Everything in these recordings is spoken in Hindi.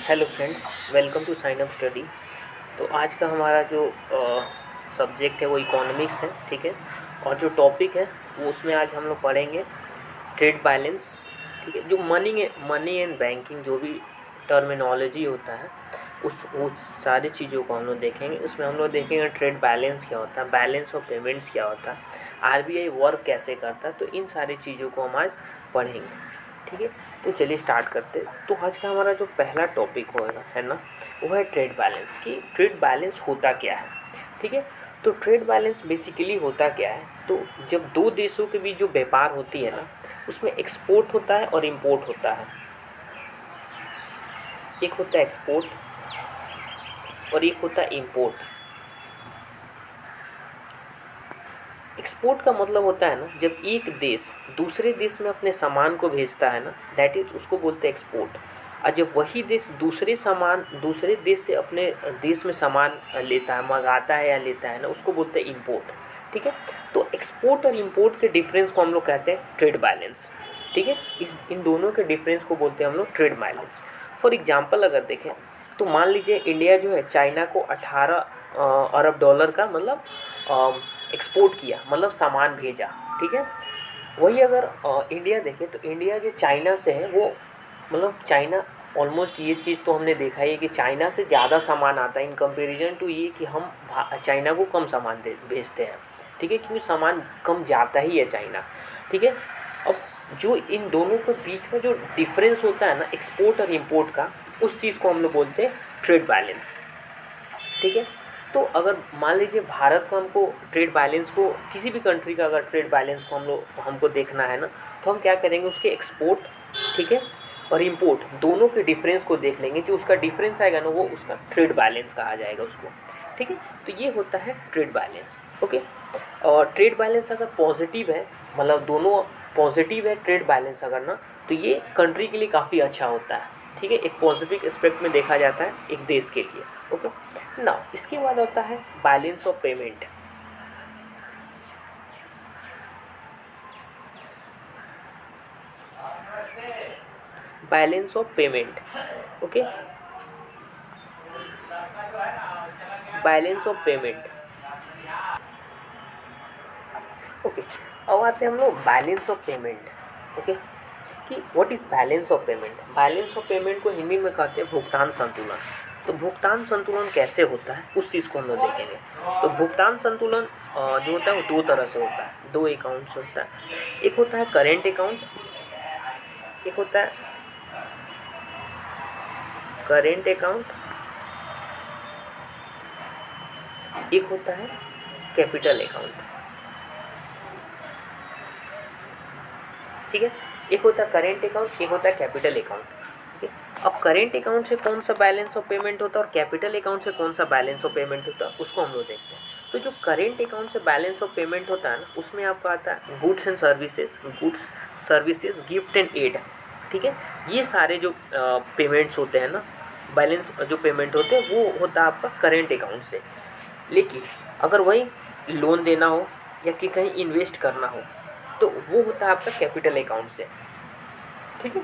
Hello friends, welcome to sign up study. तो आज का हमारा जो सब्जेक्ट है वो इकोनॉमिक्स है, ठीक है। और जो टॉपिक है वो उसमें आज हम लोग पढ़ेंगे ट्रेड बैलेंस, ठीक है। जो मनी एंड बैंकिंग जो भी टर्मिनोलॉजी होता है उस सारी चीज़ों को हम लोग देखेंगे। उसमें हम लोग देखेंगे ट्रेड बैलेंस क्या होता है, बैलेंस ऑफ पेमेंट्स क्या होता है, आरबीआई वर्क कैसे करता है। तो इन सारी चीज़ों को हम आज पढ़ेंगे, ठीक है। तो चलिए स्टार्ट करते हैं। तो आज का हमारा जो पहला टॉपिक होगा है ना, वो है ट्रेड बैलेंस। कि ट्रेड बैलेंस होता क्या है, ठीक है। तो ट्रेड बैलेंस बेसिकली होता क्या है, तो जब दो देशों के बीच जो व्यापार होती है ना, उसमें एक्सपोर्ट होता है और इम्पोर्ट होता है। एक होता है एक्सपोर्ट और एक होता है इम्पोर्ट। एक्सपोर्ट का मतलब होता है ना, जब एक देश दूसरे देश में अपने सामान को भेजता है ना, दैट इज उसको बोलते हैं एक्सपोर्ट। और जब वही देश दूसरे देश से अपने देश में सामान लेता है, मंगाता है या लेता है ना, उसको बोलते हैं इम्पोर्ट, ठीक है। तो एक्सपोर्ट और इम्पोर्ट के डिफरेंस को हम लोग कहते हैं ट्रेड बैलेंस, ठीक है। इन दोनों के डिफरेंस को बोलते हैं हम लोग ट्रेड बैलेंस। फॉर एग्जाम्पल अगर देखें तो मान लीजिए इंडिया जो है चाइना को 18 अरब डॉलर का मतलब एक्सपोर्ट किया, मतलब सामान भेजा, ठीक है। वही अगर इंडिया देखे तो इंडिया जो चाइना से है वो मतलब चाइना ऑलमोस्ट, ये चीज़ तो हमने देखा ही है कि चाइना से ज़्यादा सामान आता है इन कंपैरिजन टू ये कि हम चाइना को कम सामान भेजते हैं, ठीक है, क्योंकि सामान कम जाता ही है चाइना, ठीक है। अब जो इन दोनों के बीच का जो डिफरेंस होता है ना एक्सपोर्ट और इम्पोर्ट का, उस चीज़ को हम लोग बोलते हैं ट्रेड बैलेंस, ठीक है। तो अगर मान लीजिए भारत को हमको ट्रेड बैलेंस को, किसी भी कंट्री का अगर ट्रेड बैलेंस को हमको देखना है ना, तो हम क्या करेंगे, उसके एक्सपोर्ट, ठीक है, और इम्पोर्ट दोनों के डिफरेंस को देख लेंगे। जो उसका डिफरेंस आएगा ना, वो उसका ट्रेड बैलेंस कहा जाएगा उसको, ठीक है। तो ये होता है ट्रेड बैलेंस, ओके। और ट्रेड बैलेंस अगर पॉजिटिव है, मतलब दोनों पॉजिटिव है ट्रेड बैलेंस अगर ना, तो ये कंट्री के लिए काफ़ी अच्छा होता है, ठीक है। एक पॉजिटिव एस्पेक्ट में देखा जाता है एक देश के लिए, ओके ना। इसके बाद होता है balance of payment. Balance of payment, okay, balance of payment, okay. अब आते हैं हम लोग बैलेंस ऑफ पेमेंट, ओके, कि what is balance of payment. Balance of payment को हिंदी में कहते हैं भुगतान संतुलन। तो भुगतान संतुलन कैसे होता है उस चीज़ को हम लोग देखेंगे। तो भुगतान संतुलन जो होता है वो दो तरह से होता है, दो अकाउंट से होता है। एक होता है करेंट अकाउंट, एक होता है करेंट अकाउंट, एक होता है कैपिटल अकाउंट, ठीक है। एक होता है करेंट अकाउंट, एक होता है कैपिटल अकाउंट, ठीक है। अब करेंट अकाउंट से कौन सा बैलेंस ऑफ पेमेंट होता है और कैपिटल अकाउंट से कौन सा बैलेंस ऑफ पेमेंट होता है, उसको हम लोग देखते हैं। तो जो करेंट अकाउंट से बैलेंस ऑफ पेमेंट होता है ना, उसमें आपका आता है goods and services, gift and aid, ठीक है। ये सारे जो पेमेंट्स होते हैं ना, बैलेंस जो पेमेंट होते हैं वो होता है आपका करेंट अकाउंट से। लेकिन अगर वही लोन देना हो या कि कहीं इन्वेस्ट करना हो, तो वो होता है आपका कैपिटल अकाउंट से, ठीक है,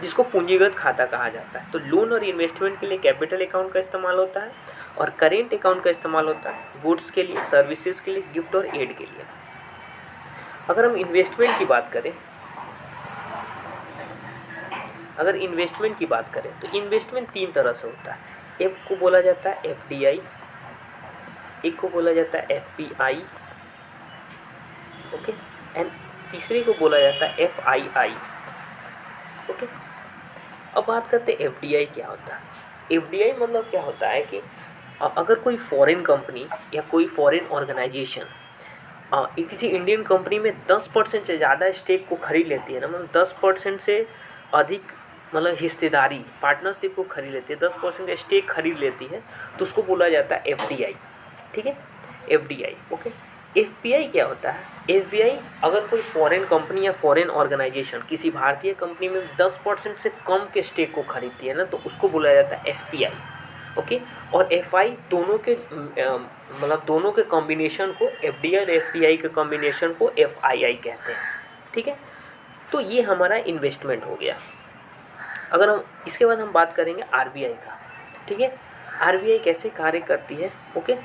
जिसको पूंजीगत खाता कहा जाता है। तो लोन और इन्वेस्टमेंट के लिए कैपिटल अकाउंट का इस्तेमाल होता है और करेंट अकाउंट का इस्तेमाल होता है गुड्स के लिए, सर्विसेज के लिए, गिफ्ट और एड के लिए। अगर हम इन्वेस्टमेंट की बात करें, तो इन्वेस्टमेंट तीन तरह से होता है। एक को बोला जाता है एफडीआई, एक को बोला जाता है एफपीआई, ओके, एंड तीसरे को बोला जाता है एफआईआई, ओके। अब बात करते हैं एफडीआई क्या होता है। एफडीआई मतलब क्या होता है कि अगर कोई फॉरेन कंपनी या कोई फॉरेन ऑर्गेनाइजेशन किसी इंडियन कंपनी में 10% से ज़्यादा स्टेक को खरीद लेती है ना, मतलब 10% से अधिक मतलब हिस्सेदारी, पार्टनरशिप को खरीद लेती है, 10% स्टेक खरीद लेती है, तो उसको बोला जाता है एफडीआई, ठीक है, एफडीआई, ओके। एफपीआई क्या होता है। एफपीआई अगर कोई फॉरेन कंपनी या फॉरेन ऑर्गेनाइजेशन किसी भारतीय कंपनी में 10% से कम के स्टेक को खरीदती है ना, तो उसको बोला जाता है एफपीआई, ओके। और एफआई दोनों के मतलब दोनों के कॉम्बिनेशन को, एफडीआई और एफपीआई के कॉम्बिनेशन को एफआईआई कहते हैं, ठीक है। तो ये हमारा इन्वेस्टमेंट हो गया। अगर हम इसके बाद हम बात करेंगे आरबीआई का, ठीक है। आरबीआई कैसे कार्य करती है, ओके।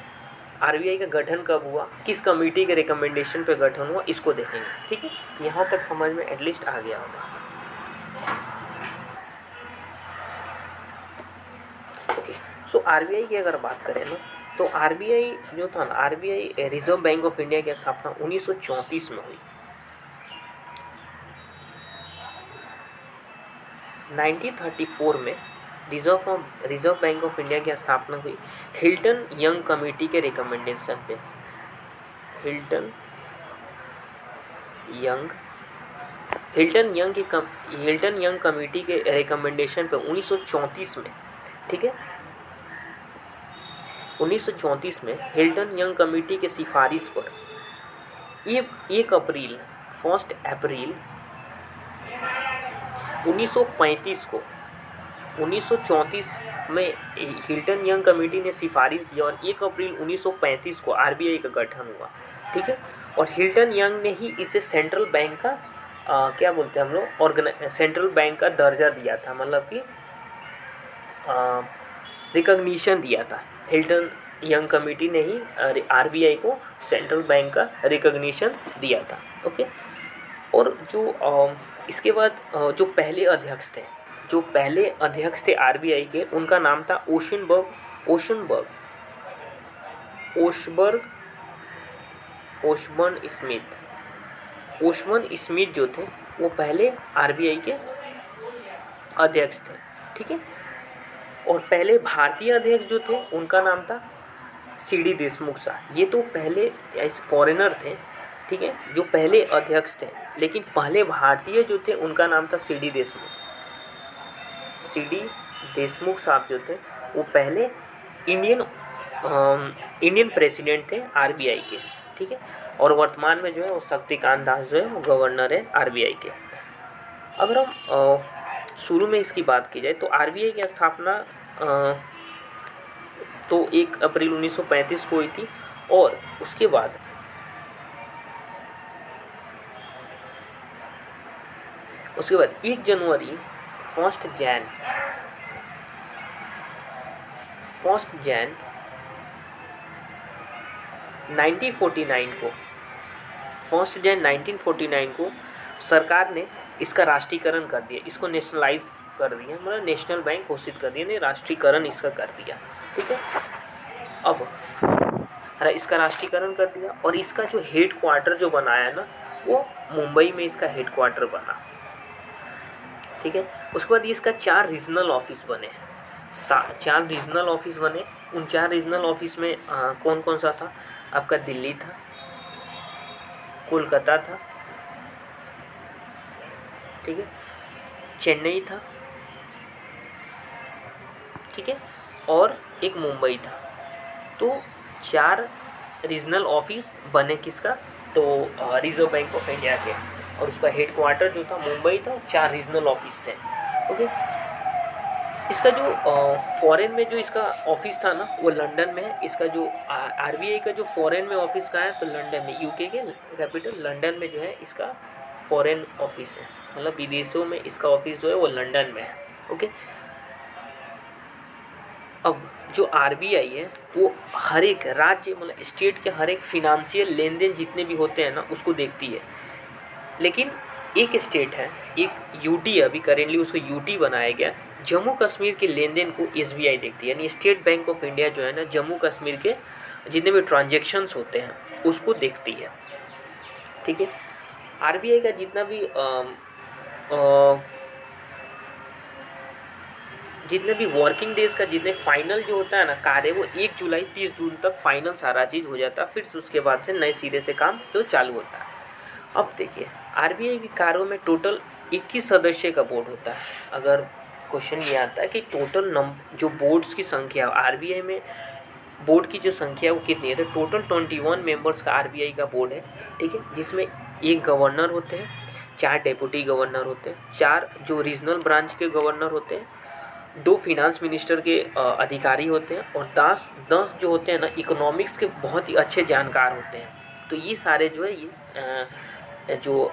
आरबीआई का गठन कब हुआ, किस कमेटी के रिकमेंडेशन पे गठन हुआ, इसको देखेंगे, ठीक है। यहाँ तक समझ में एटलीस्ट आ गया होगा, ओके। सो आरबीआई की अगर बात करें ना, तो आरबीआई जो था ना, RBI reserve bank of India की स्थापना 1934 में हुई। 1934 में रिजर्व बैंक ऑफ इंडिया की स्थापना हुई हिल्टन यंग कमेटी के रिकमेंडेशन पे। हिल्टन यंग कमेटी के रिकमेंडेशन पे 1934 में, ठीक है। 1934 में हिल्टन यंग कमेटी के सिफारिश पर 1 अप्रैल 1935 को 1934 में हिल्टन यंग कमेटी ने सिफारिश दिया और 1 अप्रैल 1935 को आरबीआई का गठन हुआ, ठीक है। और हिल्टन यंग ने ही इसे सेंट्रल बैंक का क्या बोलते हैं हम लोग, सेंट्रल बैंक का दर्जा दिया था, मतलब कि रिकॉग्निशन दिया था। हिल्टन यंग कमेटी ने ही आरबीआई को सेंट्रल बैंक का रिकॉग्निशन दिया था, ओके। और जो इसके बाद जो पहले अध्यक्ष थे आरबीआई के, उनका नाम था ओशबर्न स्मिथ जो थे वो पहले आरबीआई के अध्यक्ष थे, ठीक है। और पहले भारतीय अध्यक्ष जो थे उनका नाम था सीडी देशमुख साहब। ये तो पहले फॉरेनर थे, ठीक है, जो पहले अध्यक्ष थे, लेकिन पहले भारतीय जो थे उनका नाम था सीडी देशमुख साहब जो थे वो पहले इंडियन प्रेसिडेंट थे आरबीआई के, ठीक है। और वर्तमान में जो है वो शक्तिकांत दास जो है वो गवर्नर है आरबीआई के। अगर हम शुरू में इसकी बात की जाए तो आरबीआई की स्थापना तो 1 अप्रैल 1935 को हुई थी, और उसके बाद 1 जनवरी 1 जैन 1949 को सरकार ने इसका राष्ट्रीयकरण कर दिया, इसको नेशनलाइज कर दिया, मतलब नेशनल बैंक घोषित कर दिया, ने राष्ट्रीयकरण इसका कर दिया, ठीक है। अब इसका राष्ट्रीयकरण कर दिया और इसका जो हेड क्वार्टर जो बनाया ना, वो मुंबई में इसका हेड क्वार्टर बना, ठीक है। उसके बाद इसका 4 रीजनल ऑफिस बने, 4 रीजनल ऑफिस बने। उन 4 रीजनल ऑफिस में कौन कौन सा था, आपका दिल्ली था, कोलकाता था, ठीक है, चेन्नई था, ठीक है, और एक मुंबई था। तो 4 रीजनल ऑफिस बने किसका, तो रिजर्व बैंक ऑफ इंडिया के, और उसका हेड क्वार्टर जो था मुंबई था, 4 रीजनल ऑफिस थे, ओके। इसका जो फॉरेन में जो इसका ऑफिस था ना वो लंदन में है। इसका जो आरबीआई का जो फॉरेन में ऑफिस का है तो लंदन में, यूके के कैपिटल लंदन में जो है इसका फॉरेन ऑफिस है, मतलब विदेशों में इसका ऑफिस जो है वो लंदन में है, ओके। अब जो आरबीआई है वो हर एक राज्य मतलब स्टेट के हर एक फिनेंशियल लेन देन जितने भी होते हैं ना उसको देखती है। लेकिन एक स्टेट है, एक यूटी, अभी करेंटली उसको यूटी बनाया गया, जम्मू कश्मीर के लेन देन को एसबीआई देखती है, यानी स्टेट बैंक ऑफ इंडिया जो है ना जम्मू कश्मीर के जितने भी ट्रांजैक्शंस होते हैं उसको देखती है, ठीक है। आरबीआई का जितने भी वर्किंग डेज का जितने फाइनल जो होता है ना कार्य, वो 1 जुलाई 30 जून तक फाइनल सारा चीज़ हो जाता है, फिर उसके बाद से नए सिरे से काम जो चालू होता है। अब देखिए आरबीआई के कार्यों में टोटल 21 सदस्य का बोर्ड होता है। अगर क्वेश्चन ये आता है कि टोटल जो बोर्ड्स की संख्या आरबीआई में बोर्ड की जो संख्या है वो कितनी है, तो टोटल 21 मेंबर्स का आरबीआई का बोर्ड है, ठीक है, जिसमें 1 गवर्नर होते हैं, 4 डेप्यूटी गवर्नर होते हैं, 4 जो रीजनल ब्रांच के गवर्नर होते हैं, 2 फिनांस मिनिस्टर के अधिकारी होते हैं, और 10 जो होते हैं ना इकोनॉमिक्स के बहुत ही अच्छे जानकार होते हैं। तो ये सारे जो है ये जो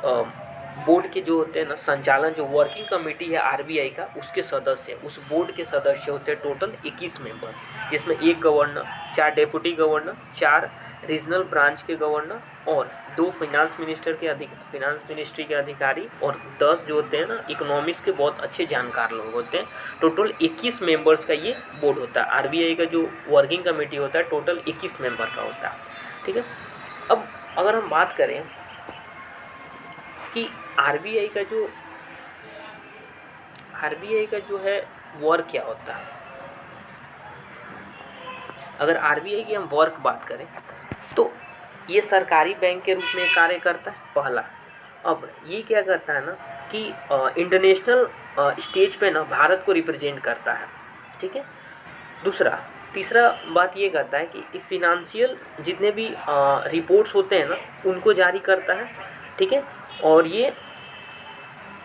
बोर्ड के जो होते हैं ना संचालन, जो वर्किंग कमेटी है आरबीआई का, उसके सदस्य, उस बोर्ड के सदस्य होते हैं टोटल 21 मेंबर, जिसमें 1 governor, 4 deputy governor, 4 regional branch के गवर्नर और 2 फाइनेंस मिनिस्ट्री के अधिकारी और 10 जो होते हैं ना इकोनॉमिक्स के बहुत अच्छे जानकार लोग होते हैं। टोटल 21 मेंबर्स का ये बोर्ड होता है। आरबीआई का जो वर्किंग कमेटी होता है टोटल 21 मेंबर का होता है। ठीक है, अब अगर हम बात करें कि आरबीआई का जो है वर्क क्या होता है, अगर आरबीआई की हम वर्क बात करें तो ये सरकारी बैंक के रूप में कार्य करता है, पहला। अब ये क्या करता है ना कि इंटरनेशनल स्टेज पे ना भारत को रिप्रेजेंट करता है। ठीक है, तीसरा बात ये करता है कि फिनेंशियल जितने भी रिपोर्ट्स होते हैं ना उनको जारी करता है। ठीक है, और ये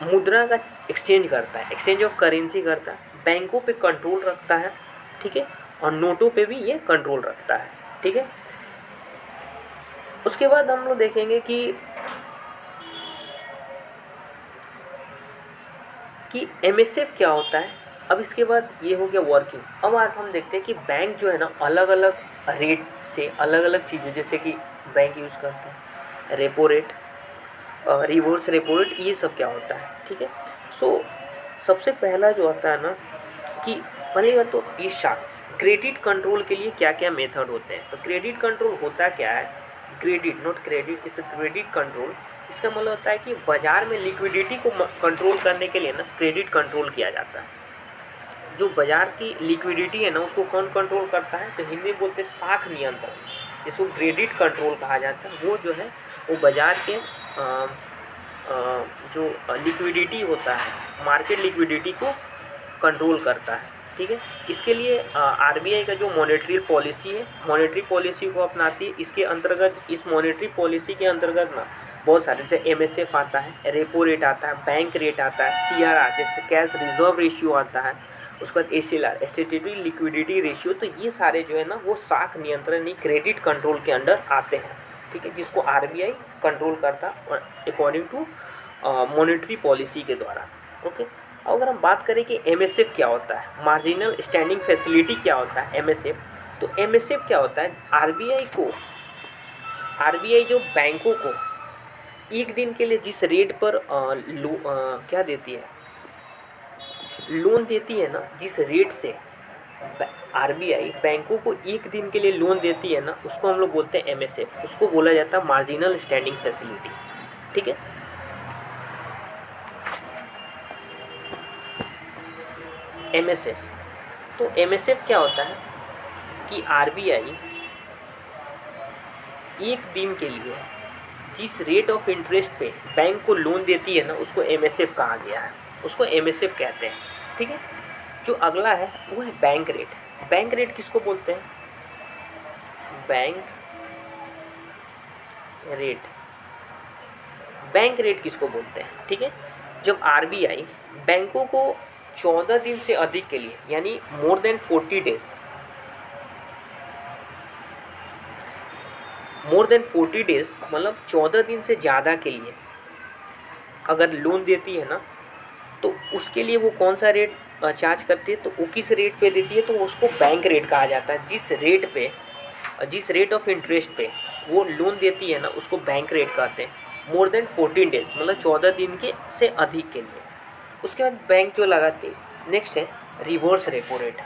मुद्रा का एक्सचेंज करता है, एक्सचेंज ऑफ करेंसी करता है, बैंकों पे कंट्रोल रखता है। ठीक है, और नोटों पे भी ये कंट्रोल रखता है। ठीक है, उसके बाद हम लोग देखेंगे कि एमएसएफ क्या होता है। अब इसके बाद ये हो गया वर्किंग। अब आज हम देखते हैं कि बैंक जो है ना अलग अलग रेट से अलग अलग चीज़ें, जैसे कि बैंक यूज़ करते हैं repo rate, reverse repo rate, ये सब क्या होता है। ठीक है, सो सबसे पहला जो आता है ना कि पहली बात तो ये क्रेडिट कंट्रोल के लिए क्या क्या मेथड होते हैं। तो क्रेडिट कंट्रोल होता क्या है, credit not credit, it's credit control. इसका मतलब होता है कि बाज़ार में लिक्विडिटी को कंट्रोल करने के लिए ना क्रेडिट कंट्रोल किया जाता है। जो बाज़ार की लिक्विडिटी है ना उसको कौन कंट्रोल करता है, तो हिंदी में बोलते हैं साख नियंत्रण, जिसको क्रेडिट कंट्रोल कहा जाता है। वो जो है वो बाज़ार के जो लिक्विडिटी होता है, मार्केट लिक्विडिटी को कंट्रोल करता है। ठीक है, इसके लिए आरबीआई का जो मॉनेटरी पॉलिसी है, मॉनेटरी पॉलिसी को अपनाती है। इसके अंतर्गत, इस मॉनेटरी पॉलिसी के अंतर्गत ना बहुत सारे, जैसे एमएसएफ आता है, रेपो रेट आता है, बैंक रेट आता है, सीआरआर जैसे कैश रिजर्व रेशियो आता है, उसके बाद एसएलआर स्टैट्यूटरी लिक्विडिटी रेशियो। तो ये सारे जो है ना वो साख नियंत्रण यानी क्रेडिट कंट्रोल के अंडर आते हैं। ठीक है, जिसको आरबीआई कंट्रोल करता है अकॉर्डिंग टू मॉनेटरी पॉलिसी के द्वारा। ओके, अगर हम बात करें कि एमएसएफ क्या होता है, मार्जिनल स्टैंडिंग फैसिलिटी क्या होता है एमएसएफ, तो एमएसएफ क्या होता है, आरबीआई जो बैंकों को एक दिन के लिए जिस रेट पर क्या देती है, लोन देती है ना, जिस रेट से आरबीआई बैंकों को एक दिन के लिए लोन देती है ना, उसको हम लोग बोलते हैं एमएसएफ, उसको बोला जाता है मार्जिनल स्टैंडिंग फैसिलिटी। ठीक है, एमएसएफ, तो एमएसएफ क्या होता है कि आरबीआई एक दिन के लिए जिस रेट ऑफ इंटरेस्ट पे बैंक को लोन देती है ना उसको एमएसएफ कहा गया है, उसको एमएसएफ कहते हैं। ठीक है, जो अगला है वो है बैंक रेट। बैंक रेट किसको बोलते हैं, बैंक रेट किसको बोलते हैं। ठीक है, जब आरबीआई बैंकों को 14 दिन से अधिक के लिए यानी मोर देन 40 डेज मतलब 14 दिन से ज़्यादा के लिए अगर लोन देती है ना, तो उसके लिए वो कौन सा रेट चार्ज करती है, तो वो किस रेट पे देती है, तो उसको बैंक रेट कहा जाता है। जिस रेट ऑफ इंटरेस्ट पे वो लोन देती है ना उसको बैंक रेट कहते हैं। मोर देन 14 डेज मतलब 14 दिन के से अधिक के लिए। उसके बाद बैंक जो लगाती है, नेक्स्ट है reverse repo rate.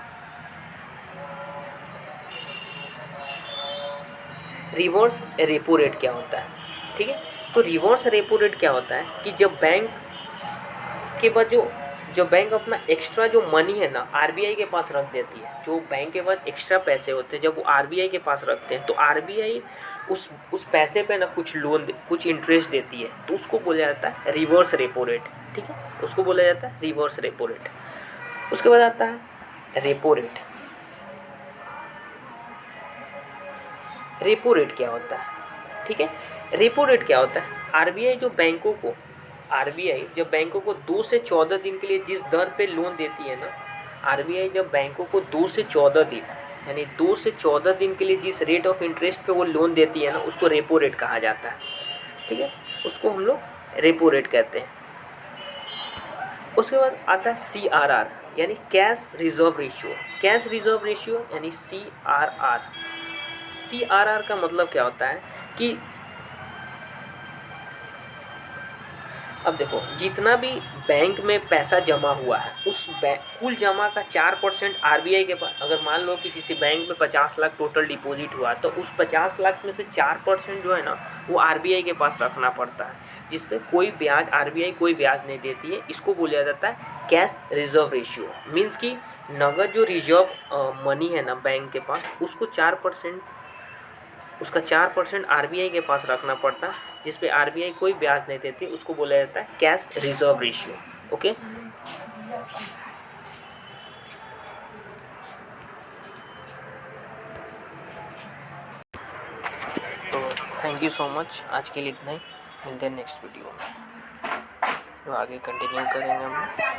Reverse repo rate क्या होता है, ठीक है, तो रिवर्स रेपो रेट क्या होता है कि जब बैंक के बाद जो बैंक अपना एक्स्ट्रा जो मनी है ना आरबीआई के पास रख देती है, जो बैंक के पास एक्स्ट्रा पैसे होते हैं जब वो आरबीआई के पास रखते हैं, तो आरबीआई उस पैसे पे ना कुछ इंटरेस्ट देती है, तो उसको बोला जाता है रिवर्स रेपो रेट। ठीक है, उसको बोला जाता है रिवर्स रेपो रेट। उसके बाद आता है रेपो रेट। रेपो रेट क्या होता है, ठीक है, रेपो रेट क्या होता है, आरबीआई जब बैंकों को 2 से 14 दिन के लिए जिस दर पे लोन देती है ना, आरबीआई जब बैंकों को 2 से 14 दिन यानी 2 से 14 दिन के लिए जिस रेट ऑफ इंटरेस्ट पे वो लोन देती है ना उसको रेपो रेट कहा जाता है। ठीक है, उसको हम लोग रेपो रेट कहते हैं। उसके बाद आता है CRR यानी cash reserve ratio. Cash reserve ratio यानी CRR। CRR का मतलब क्या होता है कि अब देखो, जितना भी बैंक में पैसा जमा हुआ है उस कुल जमा का 4% RBI के पास, अगर मान लो कि किसी बैंक में 50 लाख टोटल डिपॉजिट हुआ तो उस 50 लाख में से 4% जो है ना वो RBI के पास रखना पड़ता है, जिस पे कोई ब्याज RBI कोई ब्याज नहीं देती है। इसको बोला जाता है कैश रिजर्व रेशियो। मीन्स कि नगद जो रिजर्व मनी है ना बैंक के पास, उसको 4%, उसका 4% RBI के पास रखना पड़ता है, जिस पे RBI कोई ब्याज नहीं देती। उसको बोला जाता है कैश रिजर्व रेशियो। ओके, तो थैंक यू सो मच, आज के लिए इतना ही। मिलते हैं नेक्स्ट वीडियो में, तो आगे कंटिन्यू करेंगे हम।